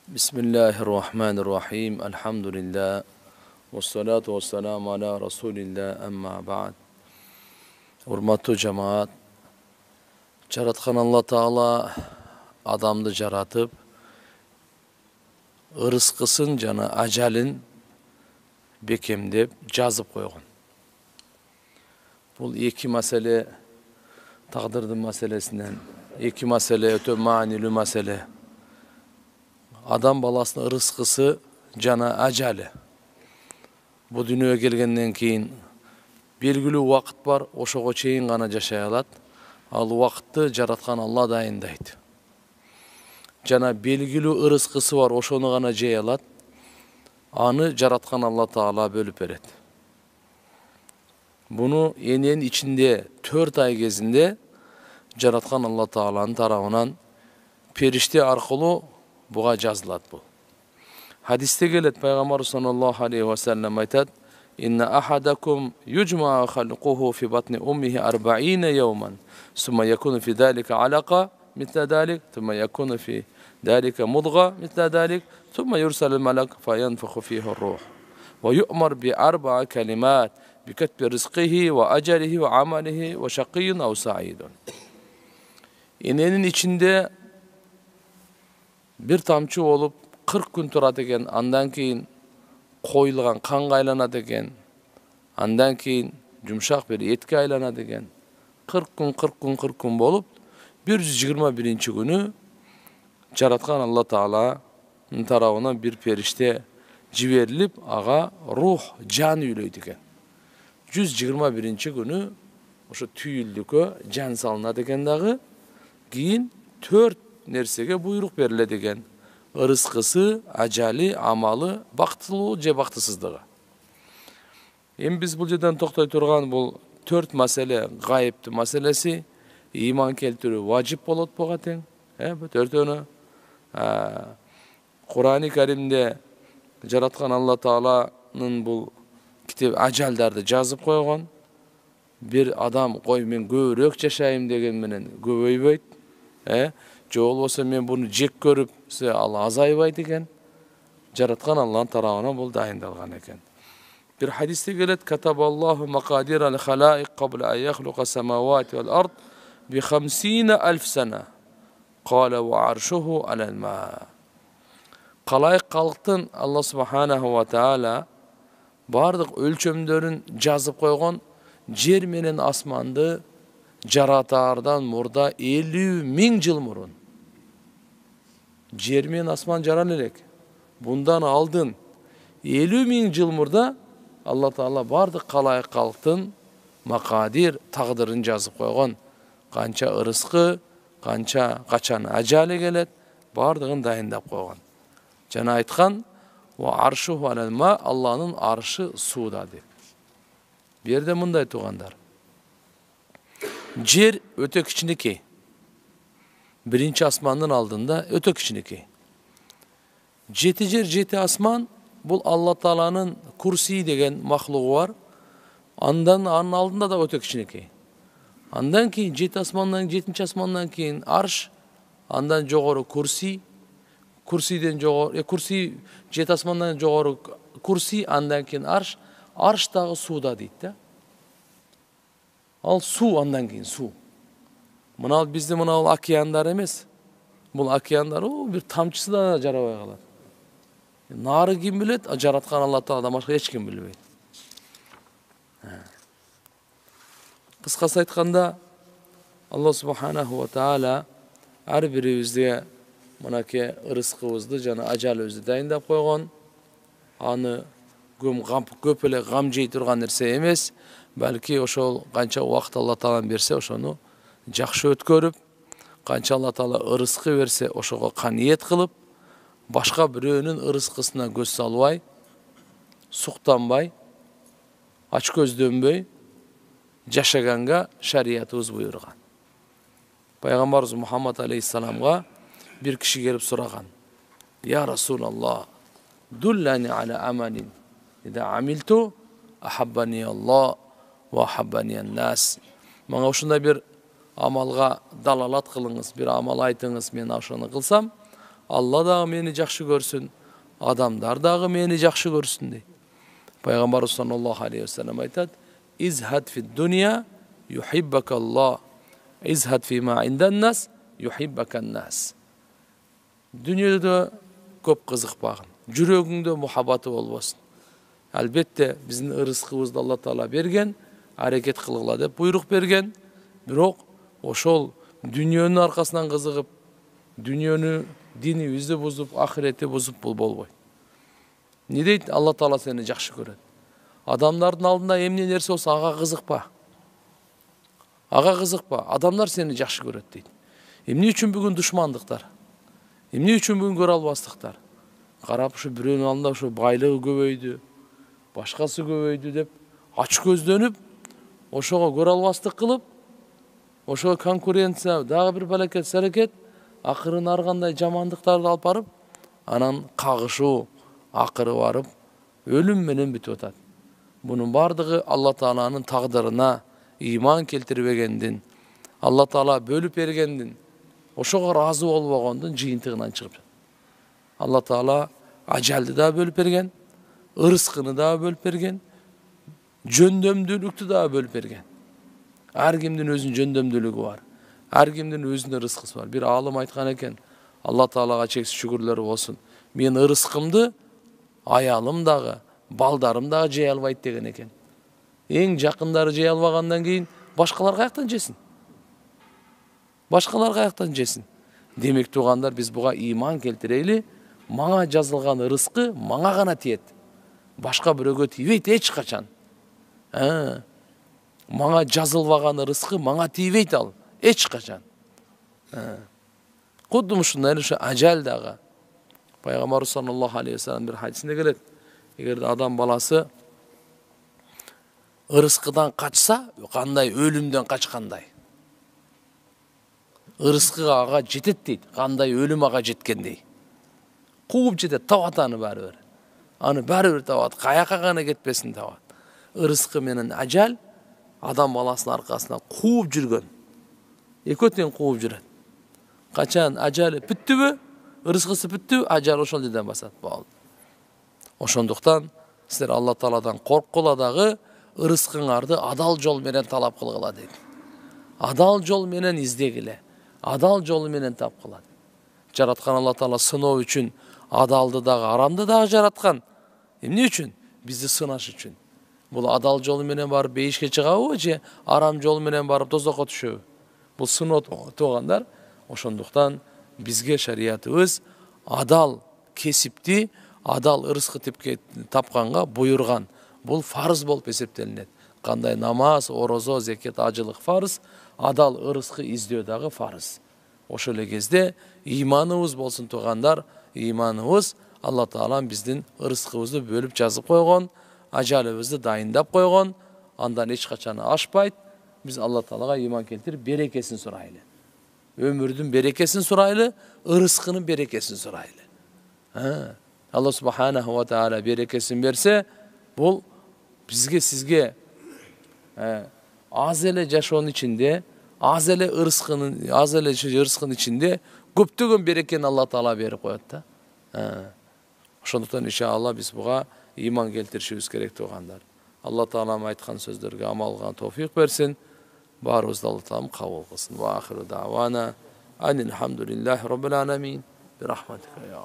Bismillahirrahmanirrahim. Elhamdülillah. Vessalatu vesselamu ala Resulillah. Amma ba'd. Hurmatlı cemaat, Jaratkan Allah Taala adamды jaratıp, ырыскысын жана ажалын бекемдеп жазып койгон. Бул эки маселе, тагдырдын маселесинен, эки маселе өтө маанилүү маселе. Adam balasının ırıskısı jana ajali. Bu dünyaya gelgenden keyin belgili vaqt var, oşogo çeyin gana jaşay alat. Al vaqtты jaratkan Allah dayındaydı. Jana belgili ırıskısı var, oşonu gana jey alat. Anı jaratkan Allah Taala bölüp beret. Bunu enenin içinde 4 ay gezinde jaratkan Allah Taala'nın tarafından perişte arkalı buğa жазылат bu. Hadiste gelet Peygamber sallallahu aleyhi ve sellem aytat: "İnne ahadakum yujma'u halquhu fi batni ummihi 40 yawman, summa yakunu fi zalika alaqa mithla zalik, thumma yakunu fi zalika mudgha mithla zalik, thumma yursalul malak fayanfukhu fihi ar-ruh ve yu'mar bi 4 kelimat bi katbi rizqihi ve ajalihi ve amalihi ve şakiyyun aw sa'idun." Enenin içinde bir tamçı olup 40 gün turat eken, andan keyin koyulgan kanga aylanat eken, andan keyin jumşak bir etke aylanat eken, 40 gün bolup 121. günü jaratkan Allah Taala'nın tarafından bir perişte jiberilip aga ruh, can üyleydi eken. 121. günü oşo tüyüldükö can salınat eken dağı, keyin 4 nersege buyruk beriledi eken. Irıskısı, ajali, amalı, baktılığı je baktısızlığı. Biz bu жерден toktay turgan bu 4 masele, gayipti maselesi, iman keltürü vacip bolot boğa teң. Bu 4'ünü Kur'an-ı Kerim'de jaratkan Allah Taala'nın bu kitap ajaldardı жазып koygan. Bir adam koy men көбүрөөк жашайм деген менен көбөйбөйт. Же olsa men bunu jek görüp Allah azaybayt eken. Jaratkan Allah'ın tarafından bul dayındalgan eken. Bir hadiste gelet: "Kataballahu maqadiral halaik qabla an yakhluqa semawati vel ard bi 50.000 sene. Qala ve arşuhu alel ma." Kalayık kalıktın Allah Subhanahu ve Teala bardık ölçömdörün жазып koygan jer menen asmandı jaratardan murda 50.000 yıl murun. Jer menen asman jaran elek. Bundan aldın 50.000 yıl murda Allah Taala bardık kalayık kalıktın makadir taqdırın жазып koygan. Kança ırıskı, kaçan ajali gelet, bardığın dayındap koygan. Jana aytkan: "Ve arşuhu alel ma", Allah'ın arşı suda dep. Bir yerde mınday tuğandar. Jer öte kiçineki. Birinci asmanın aldığında öte kiçineki. Jeti jer, jeti asman, bu Allah Taala'nın kursi degen mahluğu var. Andan aldığında da öte kiçineki. Andan keyin jeti asmandan, 7. asmandan keyin arş, andan jogorı kursi, kursiden jogorı, kursi jeti asmandan jogorı kursi, andan keyin arş, arş dağı suda deydi de. Al su, andan keyin su. Mınal bizde mınal akyanlar emes. Bu akyanlar bir tamçısı da jarabay kalat. Narı kim bilet? Jaratkan Allah Taala'dan başka hiç kim bilmeydi. Kıskası aytkanda Allah Subhanahu ve Teala her biribizde mınake ırıskыбызды jana ajalыбызды dayındap koygan. Anı köpele gam jey turgan nerse emes. Belki oşol kança vaqt Allah Taala berse oşonu jakşı ötkörüp, kança Allah Taala ırıskı verse oşoga kaniyet kılıp, başka biröөнүн ırıskısına göz salbay, suktambay, aç gözdönböy jaşaganga şariatыбыз buyurgan. Peygamberimiz Muhammed Aleyhisselam'a bir kişi gelip soragan: "Ya Resulallah, dullani ala amalin idha amiltu ahabbani Allah ve ahabbani nas." Bana şunda bir amalga dalalat kılınız, bir amal aytınız, men aşını kılsam, Allah dagы meni жакшы көрсүн, адамдар дагы meni жакшы көрсүн дейт. Пайгамбарыбыз саллаллаху алейхи ва саллям айтат: "Изхад фи дуния юхиббакаллах, изхад фима индан-нас юхиббакан-нас." Дүниеде көп кызыкпагын, жүрөгүңдө мухаббаты болбосун. Албетте биздин ырыскыбызды Алла Таала берген, аракет кылгыла деп буйрук берген. Бирок ошол дүниенин аркасынан кызыгып, дүниені динибизди бузуп, ахиретти бузуп бул болбойт. Не дейт? Алла Таала сени жакшы көрөт. Адамдардын алдында эмне нерсе болсо ага кызыкпа. Ага кызыкпа. Адамдар сени жакшы көрөт дейт. Эмне үчүн бүгүн душмандыктар? Эмне үчүн бүгүн көрө албастыктар? Карап ушу бирөөнүн алдында ушу байлыгы көбөйдү, башкасы көбөйдү деп ач көздөнүп, ошого көрө албастык кылып, ошого конкуренция, дагы бир балакет аракет, акырын ар кандай жамандыктарды алып барып, анан кагышуу акыры барып өлүм менен бүтүп атат. Бунун бардыгы Алла Тааланын тагдырына ыйман келтирбегендин, Алла Таала бөлүп бергендин, ошого ыраазы болбогондун жыйынтыгынан чыгып жатат. Алла Таала ажалды да бөлүп берген, ырыскыны да бөлүп берген, жөндөмдүүлүктү да бөлүп берген. Ар кимдин өзүнүн жөндөмдүүлүгү бар. Ар кимдин өзүнүн ырыскысы бар. Бир аалым айткан экен: Алла Таалага чексиз шүгүрлөр болсун. Мен ырыскымды аялым дагы, балдарым дагы жей албайт деген экен. Эң жакындары жей албагандан кийин башкалар каяктан жесин? Башкалар каяктан жесин? Демек туугандар, биз буга ыйман келтирели. Мага жазылган ырыскы мага гана тиет. Башка бирөөгө тийбейт эч качан. Мага жазылбаган ырыскы мага тийбейт ал эч качан. Кудду ушундай эле ажал дагы. Пайгамбарыбыз саллаллаху алейхи ва саллям бир хадисинде келет: эгер адам баласы ырыскыдан качса, кандай өлүмдөн качкандай. Ырыскыга ага жетет дейт, кандай өлүм ага жеткендей. Кууп жетет, табат аны баары бир. Аны баары бир табат, каяка гана кетпесин табат. Ырыскы менен ажал адам баласынын аркасынан кууп жүргөн. Экөө тең кууп жүрөт. Качан ажалы бүттүбү, ырыскысы бүттүбү, ажал ошол жерден басат. Болду. Ошондуктан силер Алла Тааладан корккула дагы, ырыскыңарды адал жол менен талап кылгыла дейт. Адал жол менен издегиле, адал жол менен тапкыла. Жараткан Алла Таала сыноо үчүн адалды дагы, арамды дагы жараткан. Эмне үчүн? Бизди сынаш үчүн. Бул адал жол менен барып бейишке чыгабы же арам жол менен барып тозокко түшөбү? Бул сыноо туугандар. Ошондуктан бизге шариятыбыз адал кесипти, адал ырыскы тапканга буйрган. Бул фарыз болуп эсептелинет. Кандай намаз, орозо, зекет, ажылык фарыз, адал ырыскы издөө дагы фарыз. Ошол эле кезде ыйманыбыз болсун туугандар, ыйманыбыз Алла Таала биздин ырыскыбызды бөлүп жазып койгон, ажалыбызды дайындап койгон, андан эч качан ашпайт. Биз Алла Таалага ыйман келтирип берекесин сурайлы. Өмүрдүн берекесин сурайлы, ырыскынын берекесин сурайлы. Алла Субханаху ва Таала берекесин берсе, бул бизге, сизге аз эле жашоонун ичинде, аз эле ырыскынын ичинде көптөгөн берекени Алла Таала берип коет да. Ошондуктан иншалла биз буга ыйман келтиришибиз керек туугандар. Алла Таалам айткан сөздөргө амал кылган товфик берсин. Баарыбызды Алла Таалам кабыл кылсын. Ва ахиру давана анил хамдулиллахи роббил аламин. Бирахматика я